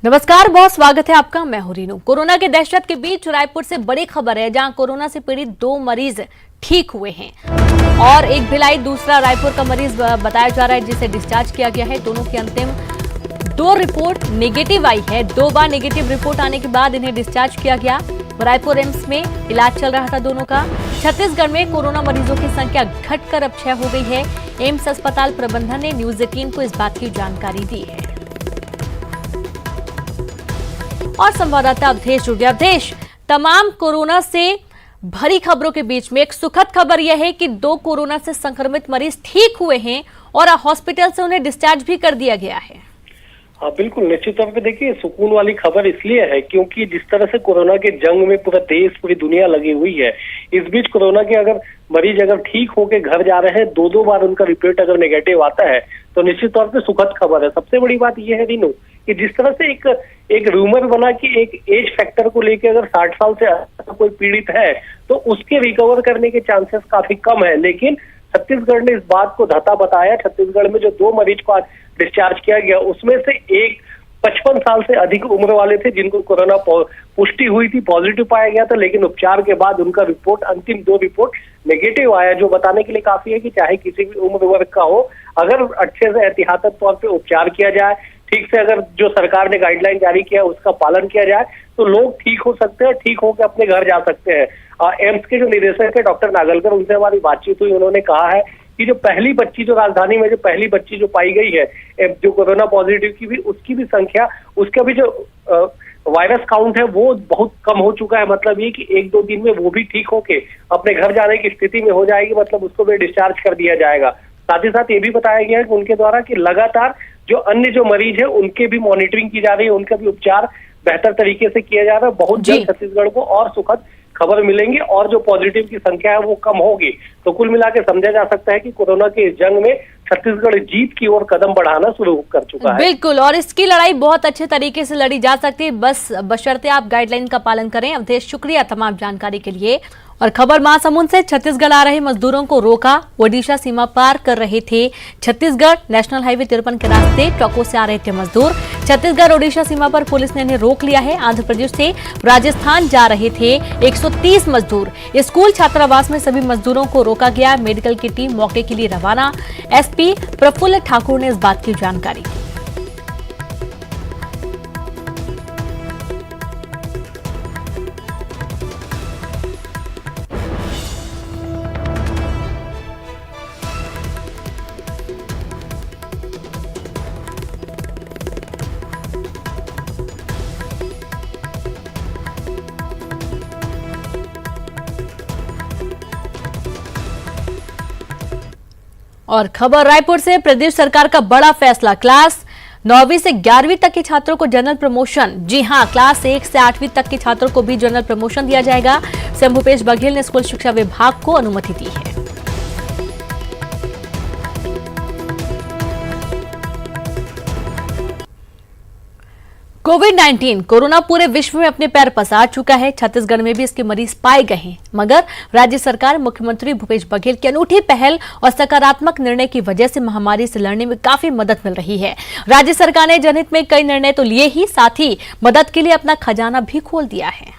नमस्कार, बहुत स्वागत है आपका। मैं हूं रीनू। कोरोना के दहशत के बीच रायपुर से बड़ी खबर है, जहां कोरोना से पीड़ित 2 मरीज ठीक हुए हैं और एक भिलाई, दूसरा रायपुर का मरीज बताया जा रहा है, जिसे डिस्चार्ज किया गया है। दोनों की अंतिम 2 रिपोर्ट नेगेटिव आई है। 2 बार नेगेटिव रिपोर्ट आने के बाद इन्हें डिस्चार्ज किया गया। रायपुर एम्स में इलाज चल रहा था दोनों का। छत्तीसगढ़ में कोरोना मरीजों की संख्या घटकर अब 6 हो गई है। एम्स अस्पताल प्रबंधन ने न्यूज 18 को इस बात की जानकारी दी है और संवाददाता अवधेश जुड़ गया। अवधेश, तमाम कोरोना से भरी खबरों के बीच में एक सुखद खबर यह है कि 2 कोरोना से संक्रमित मरीज ठीक हुए हैं और हॉस्पिटल से उन्हें डिस्चार्ज भी कर दिया गया है। हाँ बिल्कुल, निश्चित तौर पे देखिए, सुकून वाली खबर इसलिए है क्योंकि जिस तरह से कोरोना के जंग में पूरा देश, पूरी दुनिया लगी हुई है, इस बीच कोरोना के अगर मरीज अगर ठीक होके घर जा रहे हैं, 2-2 बार उनका रिपोर्ट अगर नेगेटिव आता है, तो निश्चित तौर पे सुखद खबर है। सबसे बड़ी बात यह है रीनू कि जिस तरह से एक रूमर बना कि एक एज फैक्टर को लेकर अगर 60 साल से अधिक कोई पीड़ित है तो उसके रिकवर करने के चांसेस काफी कम है, लेकिन छत्तीसगढ़ ने इस बात को धता बताया। छत्तीसगढ़ में जो 2 मरीज को आज डिस्चार्ज किया गया, उसमें से एक 55 साल से अधिक उम्र वाले थे, जिनको कोरोना पुष्टि हुई थी, पॉजिटिव पाया गया था, लेकिन उपचार के बाद उनका रिपोर्ट, अंतिम 2 रिपोर्ट नेगेटिव आया, जो बताने के लिए काफी है कि चाहे किसी भी उम्र वर्ग का हो, अगर अच्छे से एहतियातन तौर पे उपचार किया जाए, ठीक से अगर जो सरकार ने गाइडलाइन जारी किया उसका पालन किया जाए, तो लोग ठीक हो सकते हैं और ठीक होकर अपने घर जा सकते हैं। एम्स के जो निदेशक है डॉक्टर नागलकर, उनसे हमारी बातचीत हुई। उन्होंने कहा है कि जो पहली बच्ची, जो राजधानी में जो पहली बच्ची जो पाई गई है, जो कोरोना पॉजिटिव की भी, उसकी भी संख्या, उसका भी जो वायरस काउंट है वो बहुत कम हो चुका है। मतलब ये कि 1-2 दिन में वो भी ठीक होके अपने घर जाने की स्थिति में हो जाएगी, मतलब उसको भी डिस्चार्ज कर दिया जाएगा। साथ ही साथ ये भी बताया गया है कि उनके द्वारा कि लगातार जो अन्य जो मरीज है उनके भी मॉनिटरिंग की जा रही है, उनका भी उपचार बेहतर तरीके से किया जा रहा है। बहुत जल्द छत्तीसगढ़ को और सुखद खबर मिलेंगी और जो पॉजिटिव की संख्या है वो कम होगी। तो कुल मिला के समझा जा सकता है कि कोरोना के इस जंग में छत्तीसगढ़ जीत की ओर कदम बढ़ाना शुरू कर चुका है। बिल्कुल, और इसकी लड़ाई बहुत अच्छे तरीके से लड़ी जा सकती है, बस बशर्ते आप गाइडलाइन का पालन करें। अवधेश, शुक्रिया तमाम जानकारी के लिए। और खबर महासमुंद से, छत्तीसगढ़ आ रहे मजदूरों को रोका। ओडिशा सीमा पार कर रहे थे छत्तीसगढ़ नेशनल हाईवे 53 के रास्ते ट्रकों से आ रहे थे मजदूर। छत्तीसगढ़ ओडिशा सीमा पर पुलिस ने इन्हें रोक लिया है। आंध्र प्रदेश से राजस्थान जा रहे थे 130 मजदूर। स्कूल छात्रावास में सभी मजदूरों को रोका गया। मेडिकल की टीम मौके के लिए रवाना। एसपी प्रफुल्ल ठाकुर ने इस बात की जानकारी दी। और खबर रायपुर से, प्रदेश सरकार का बड़ा फैसला। क्लास 9वीं से 11वीं तक के छात्रों को जनरल प्रमोशन। जी हां, क्लास 1 से 8वीं तक के छात्रों को भी जनरल प्रमोशन दिया जाएगा। सीएम भूपेश बघेल ने स्कूल शिक्षा विभाग को अनुमति दी है। कोविड-19 कोरोना पूरे विश्व में अपने पैर पसार चुका है। छत्तीसगढ़ में भी इसके मरीज पाए गए हैं, मगर राज्य सरकार, मुख्यमंत्री भूपेश बघेल की अनूठी पहल और सकारात्मक निर्णय की वजह से महामारी से लड़ने में काफी मदद मिल रही है। राज्य सरकार ने जनहित में कई निर्णय तो लिए ही, साथ ही मदद के लिए अपना खजाना भी खोल दिया है।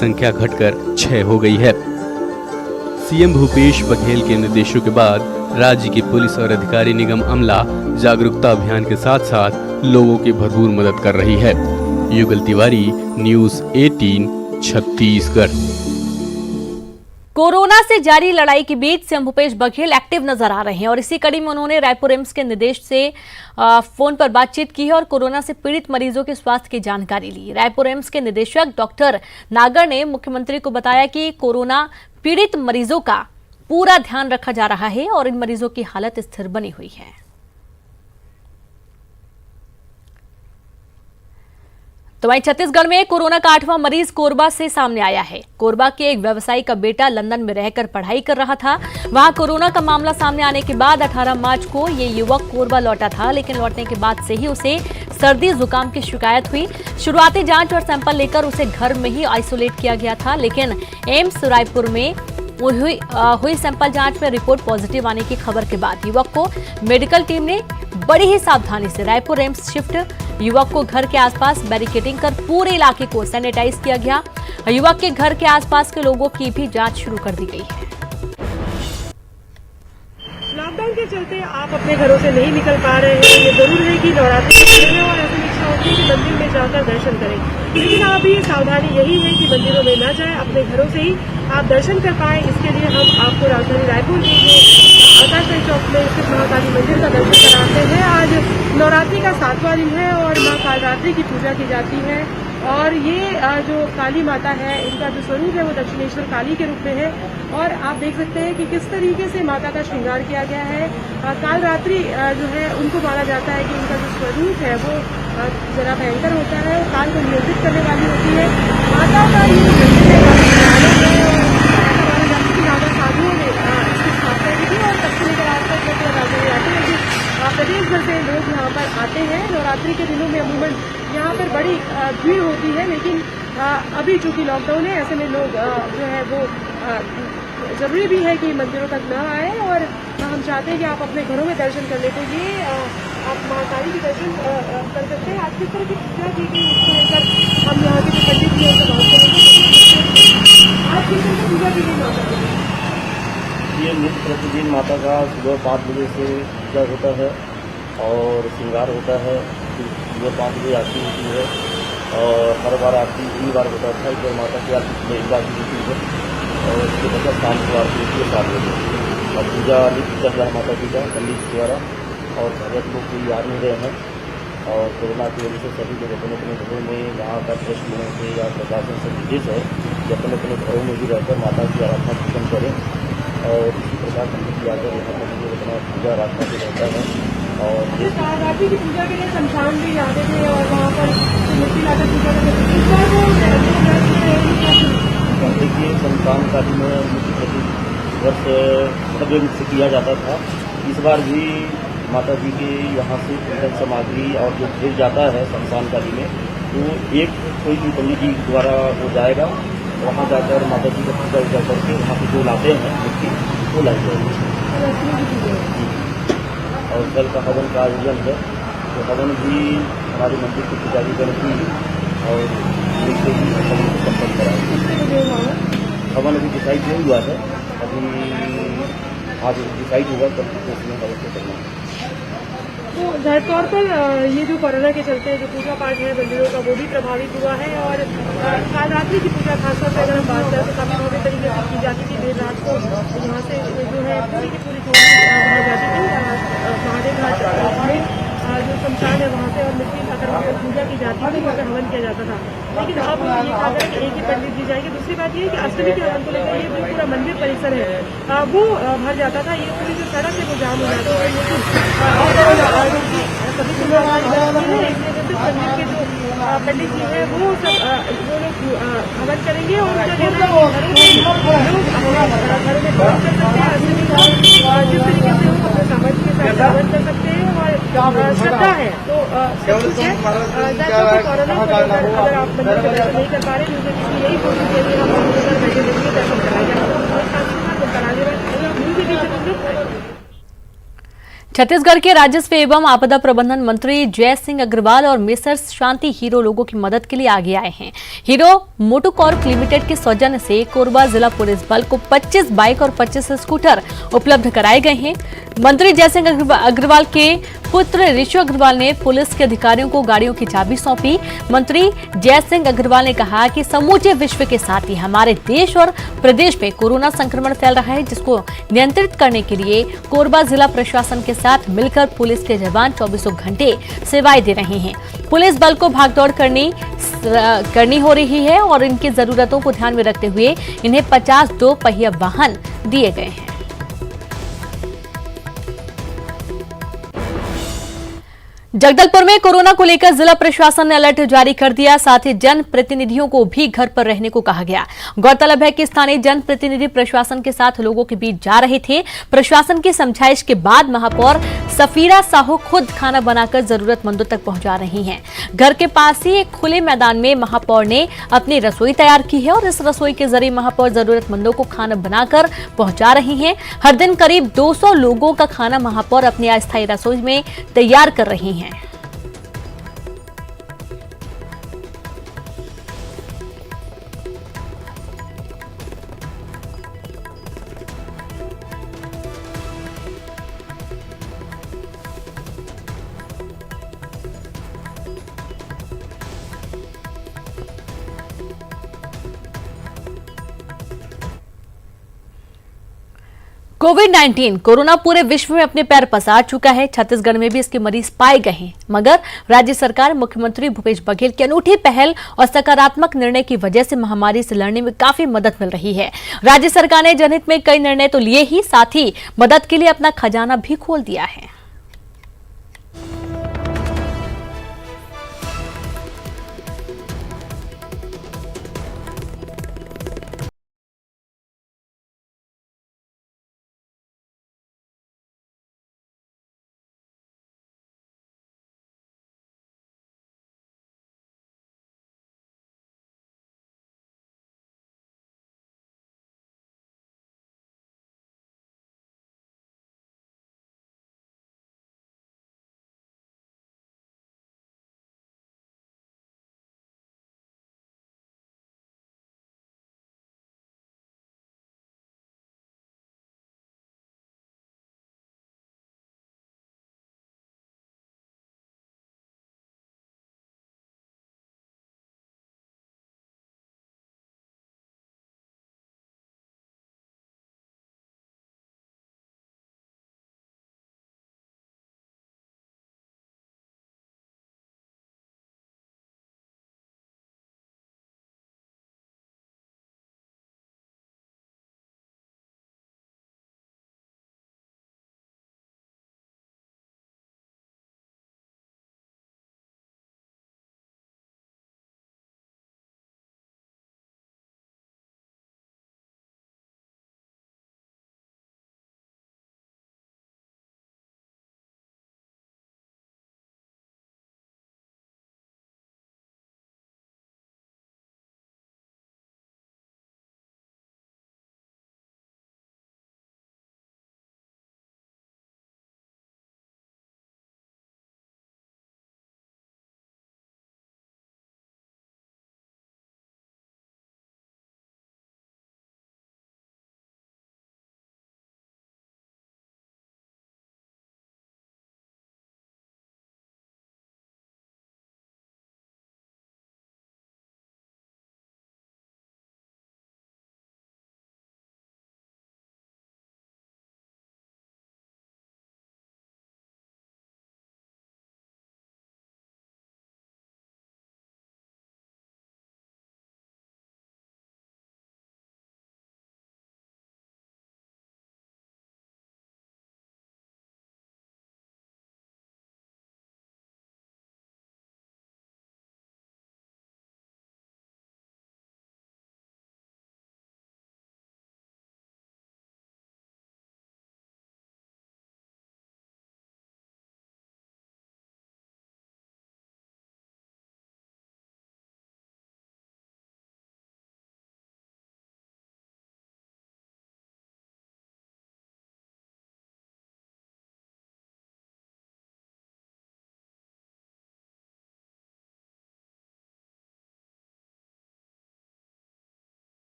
संख्या घटकर 6 हो गई है। सीएम भूपेश बघेल के निर्देशों के बाद राज्य की पुलिस और अधिकारी निगम अमला जागरूकता अभियान के साथ साथ लोगों की भरपूर मदद कर रही है। युगल तिवारी, न्यूज़ 18 छत्तीसगढ़। कोरोना से जारी लड़ाई के बीच सीएम भूपेश बघेल एक्टिव नजर आ रहे हैं और इसी कड़ी में उन्होंने रायपुर एम्स के निदेश से फोन पर बातचीत की है और कोरोना से पीड़ित मरीजों के स्वास्थ्य की जानकारी ली। रायपुर एम्स के निदेशक डॉक्टर नागर ने मुख्यमंत्री को बताया कि कोरोना पीड़ित मरीजों का पूरा ध्यान रखा जा रहा है और इन मरीजों की हालत स्थिर बनी हुई है। तो वहीं छत्तीसगढ़ में कोरोना का 8वां मरीज कोरबा से सामने आया है। कोरबा के एक व्यवसायी का बेटा लंदन में रहकर पढ़ाई कर रहा था। वहां कोरोना का मामला सामने आने के बाद 18 मार्च को ये युवक कोरबा लौटा था, लेकिन लौटने के बाद से ही उसे सर्दी जुकाम की शिकायत हुई। शुरुआती जांच और सैंपल लेकर उसे घर में ही आइसोलेट किया गया था, लेकिन एम्स रायपुर में हुई सैंपल जांच में रिपोर्ट पॉजिटिव आने की खबर के बाद युवक को मेडिकल टीम ने बड़ी ही सावधानी से रायपुर एम्स शिफ्ट। युवक को घर के आसपास बैरिकेडिंग कर पूरे इलाके को सैनिटाइज किया गया। युवक के घर के आसपास के लोगों की भी जांच शुरू कर दी गई है। लॉकडाउन के चलते आप अपने घरों से नहीं निकल पा रहे हैं, ये जरूर है कि नवरात्रि के दिन है और ऐसी इच्छा होती है कि मंदिर में जाकर दर्शन करें, लेकिन अभी सावधानी यही है कि मंदिरों में न जाएं, अपने घरों से ही आप दर्शन कर पाएं। इसके लिए हम आपको राजधानी रायपुर के जो आकाशवाणी चौक में स्थित महाकाली मंदिर का दर्शन कराते हैं। आज नवरात्रि का 7वां दिन है और मां कालरात्रि की पूजा की जाती है और ये जो काली माता है, इनका जो स्वरूप है वो दक्षिणेश्वर काली के रूप में है और आप देख सकते हैं कि किस तरीके से माता का श्रृंगार किया गया है। कालरात्रि जो है उनको माना जाता है कि उनका जो स्वरूप है वो जरा भयंकर होता है, वो काल को नियंत्रित करने वाली होती है। माता का ये जो मंदिर है माना जाता है कि राजा साधुओं ने इसकी स्थापना की थी और तब से लेकर आज तक राजधानी रायपुर में प्रदेश भर से लोग यहाँ पर आते हैं। नवरात्रि के दिनों में अमूमन यहाँ पर बड़ी भीड़ होती है, लेकिन अभी चूंकि लॉकडाउन है ऐसे में लोग जो है वो जरूरी भी है कि मंदिरों तक न आए और हम चाहते हैं कि आप अपने घरों में दर्शन कर लेते। ये आप मां काली के दर्शन कर सकते हैं। आज किस तरह की पूजा की गई उसको लेकर हम यहाँ के जो पंडित जी उनसे बात करेंगे। आज किस तरह की पूजा की गई माता की? ये नित्य प्रतिदिन माता का सुबह 5 बजे से पूजा होता है और श्रृंगार होता है। सुबह 5 बजे आरती होती है और हर बार आरती 3 बार होता था। जब माता की आरती सुबह 1 बार होती है और उसके बाद शाम को आरती होती है 7 बजे और पूजा नित्य चल रहा है माता जी का पंडित द्वारा और भगत लोग कोई आ नहीं रहे हैं और कोरोना की वजह से सभी लोग अपने अपने घरों में वहाँ का ट्रस्ट होने से या प्रशासन से निर्देश है कि अपने अपने घरों में भी रहकर माता की आराधना पूजन करें और इसी प्रकार पंडित जी आकर यहाँ पर जो अपना पूजा आराधना भी रहता है। और कालरात्रि की पूजा के लिए शमशान भी जाते थे और वहाँ पर मूर्ति लाकर पूजा करते थे। देखिए शमशान का भी मूर्ति प्रति वर्ष भव्य रूप से किया जाता था। इस बार भी माता जी के यहाँ से पूजन सामग्री और जो गिर जाता है शमशान काली में तो एक कोई भी पंडित जी द्वारा वो जाएगा, वहाँ जाकर माता जी का पूजा उजा करके वहाँ से जो लाते हैं मूर्ति वो लाई जाएगी। और कल का हवन का आयोजन है तो हवन भी हमारे मंदिर के पुजारी गण की और देखते ही हवन को संपन्न कराएंगे। हवन अभी डिसाइड नहीं हुआ है, अभी आज डिसाइड हुआ तब उसमें हवन को करना है। तो जाहिर तौर पर ये जो कोरोना के चलते जो पूजा पाठ है मंदिरों का वो भी प्रभावित हुआ है और कालरात्रि की पूजा खासतौर पर अगर हम बात करें तो काफी भव्य तरीके से की जाती थी। देर रात को यहाँ से जो है पूरी की पूरी बाहर जाती थी महादेव घाट में जो शमशान है वहाँ से और मिट्टी लाकर पूजा की जाती थी, वहाँ हवन किया जाता था। लेकिन अब ये कहा जाए कि एक ही पंडित जी जाएंगे। दूसरी बात ये है कि अष्टमी के हवन को लेकर ये जो पूरा मंदिर परिसर है वो भर जाता था। ये पूरी जो सड़क है वो जाम हो जाती है, लेकिन सभी मंदिर के जो पंडित जी है वो सब वो लोग हवन करेंगे और उनका कहना है लोग घरों में हवन कर सकते हैं। अष्टमी जिस तरीके से वो अपने सामर्थ्य के साथ हवन कर सकते हैं और श्रद्धा है तो सब कुछ है। कोरोना को लेकर अगर आप मंदिर का दर्शन नहीं कर पा रहे तो मुझे यही कोशिश के लिए हम मंदिर पर बैठे बैठे दर्शन कराए जाए और छत्तीसगढ़ के राजस्व एवं आपदा प्रबंधन मंत्री जय सिंह अग्रवाल और मेसर्स शांति हीरो लोगों की मदद के लिए आगे आए हैं। हीरो मोटोकॉर्प लिमिटेड के सौजन्य से कोरबा जिला पुलिस बल को 25 बाइक और 25 स्कूटर उपलब्ध कराए गए हैं। मंत्री जय सिंह अग्रवाल के पुत्र ऋषि अग्रवाल ने पुलिस के अधिकारियों को गाड़ियों की चाबी सौंपी। मंत्री जय सिंह अग्रवाल ने कहा कि समूचे विश्व के साथ ही हमारे देश और प्रदेश में कोरोना संक्रमण फैल रहा है, जिसको नियंत्रित करने के लिए कोरबा जिला प्रशासन के साथ मिलकर पुलिस के जवान 24 घंटे सेवाएं दे रहे हैं। पुलिस बल को भागदौड़ करनी हो रही है और इनकी जरूरतों को ध्यान में रखते हुए इन्हें 50 दो पहिया वाहन दिए गए हैं। जगदलपुर में कोरोना को लेकर जिला प्रशासन ने अलर्ट जारी कर दिया, साथ ही जन प्रतिनिधियों को भी घर पर रहने को कहा गया। गौरतलब है कि स्थानीय जन प्रतिनिधि प्रशासन के साथ लोगों के बीच जा रहे थे। प्रशासन की समझाइश के बाद महापौर सफीरा साहू खुद खाना बनाकर जरूरतमंदों तक पहुंचा रही हैं। घर के पास ही एक खुले मैदान में महापौर ने अपनी रसोई तैयार की है और इस रसोई के जरिए महापौर जरूरतमंदों को खाना बनाकर पहुंचा रही हैं। हर दिन करीब 200 लोगों का खाना महापौर अपनी अस्थायी रसोई में तैयार कर रही हैं। कोविड-19 कोरोना पूरे विश्व में अपने पैर पसार चुका है। छत्तीसगढ़ में भी इसके मरीज पाए गए हैं, मगर राज्य सरकार मुख्यमंत्री भूपेश बघेल की अनूठी पहल और सकारात्मक निर्णय की वजह से महामारी से लड़ने में काफी मदद मिल रही है। राज्य सरकार ने जनहित में कई निर्णय तो लिए ही, साथ ही मदद के लिए अपना खजाना भी खोल दिया है।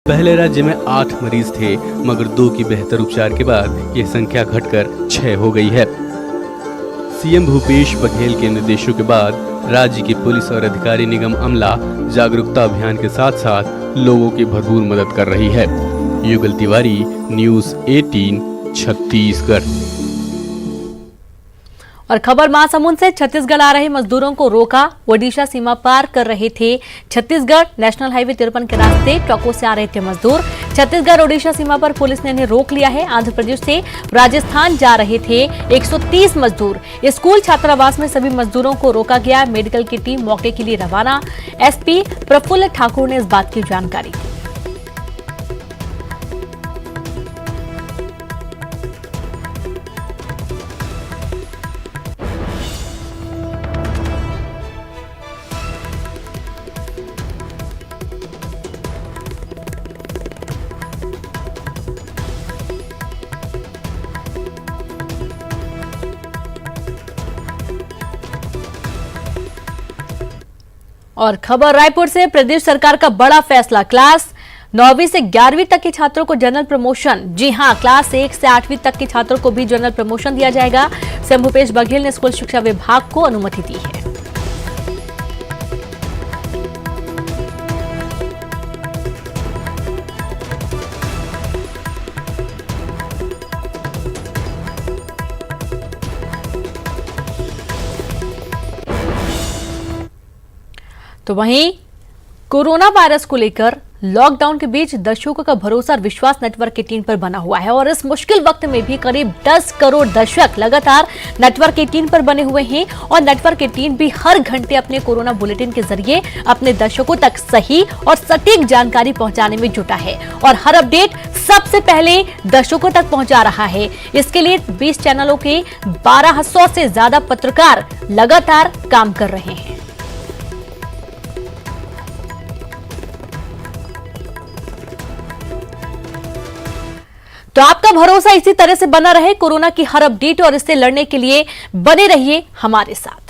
पहले राज्य में 8 मरीज थे, मगर 2 की बेहतर उपचार के बाद यह संख्या घटकर 6 हो गई है। सीएम भूपेश बघेल के निर्देशों के बाद राज्य की पुलिस और अधिकारी निगम अमला जागरूकता अभियान के साथ साथ लोगों की भरपूर मदद कर रही है। युगल तिवारी, न्यूज़ 18, छत्तीसगढ़। और खबर महासमुंद से छत्तीसगढ़ आ रहे मजदूरों को रोका। ओडिशा सीमा पार कर रहे थे छत्तीसगढ़ नेशनल हाईवे 53 के रास्ते ट्रकों से आ रहे थे मजदूर। छत्तीसगढ़ ओडिशा सीमा पर पुलिस ने इन्हें रोक लिया है। आंध्र प्रदेश से राजस्थान जा रहे थे 130 मजदूर। स्कूल छात्रावास में सभी मजदूरों को रोका गया। मेडिकल की टीम मौके के लिए रवाना। एसपी प्रफुल्ल ठाकुर ने इस बात की जानकारी दी। और खबर रायपुर से, प्रदेश सरकार का बड़ा फैसला। क्लास 9वीं से 11वीं तक के छात्रों को जनरल प्रमोशन। जी हां, क्लास 1 से 8वीं तक के छात्रों को भी जनरल प्रमोशन दिया जाएगा। सीएम भूपेश बघेल ने स्कूल शिक्षा विभाग को अनुमति दी है। तो वहीं कोरोना वायरस को लेकर लॉकडाउन के बीच दर्शकों का भरोसा और विश्वास नेटवर्क 18 पर बना हुआ है और इस मुश्किल वक्त में भी करीब 10 करोड़ दर्शक लगातार नेटवर्क 18 पर बने हुए हैं और नेटवर्क 18 भी हर घंटे अपने कोरोना बुलेटिन के जरिए अपने दर्शकों तक सही और सटीक जानकारी पहुंचाने में जुटा है और हर अपडेट सबसे पहले दर्शकों तक पहुंचा रहा है। इसके लिए 20 चैनलों के 1200 से ज्यादा पत्रकार लगातार काम कर रहे हैं। तो आपका भरोसा इसी तरह से बना रहे कोरोना की हर अपडेट और इससे लड़ने के लिए बने रहिए हमारे साथ।